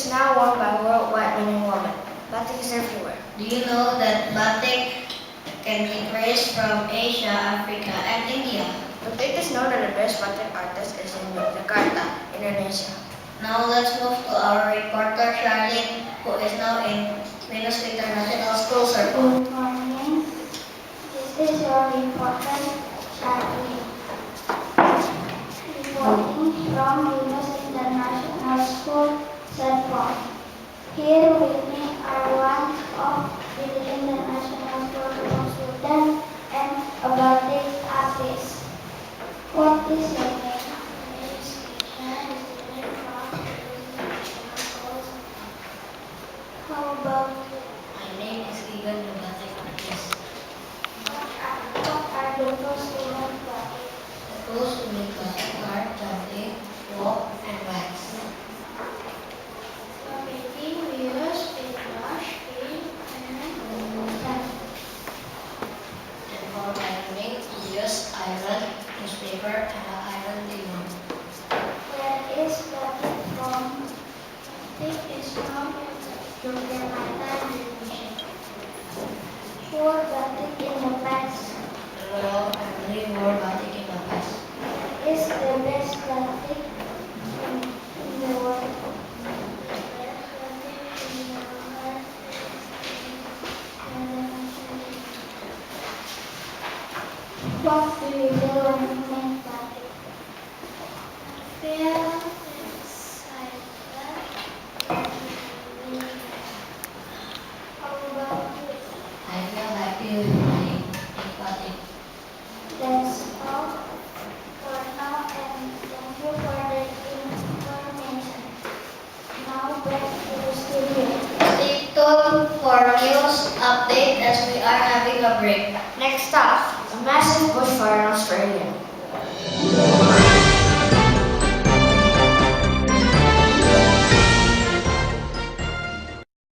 is now worn by worldwide men and women. Batik is everywhere. Do you know that batik can be traced from Asia, Africa, and India? But it is known that the best batik artist is in Jakarta, Indonesia. Now let's move to our reporter Charlene, who is now in Venus International School Circle. Good morning. This is your reporter, Shakti. Reporting from Venus International School, Serpong. Here with me are one of the International School students and a batik artist. What is your name? My name is Kisha, a student from Venus International School. How about you? My name is Ivan, the batik artist. What are the tools to make batik? The tools to make batik are jabbing, wool, and wax. For making, we use paintbrush, paint, and sand. And for ironing, we use iron, newspaper, and an iron table. Where is batik from? Batik is from Yogyakarta, Indonesia. Who wore batik in the past? The royal family wore batik in the past. Is the best batik in the world? The best batik in the world is what do you do when you make batik? Feel excited. How about you? I feel happy when I make batik. That's all for now, and thank you for the information. Now back to the studio. Stay tuned for news update as we are having a break. Next up, a massive bushfire in Australia.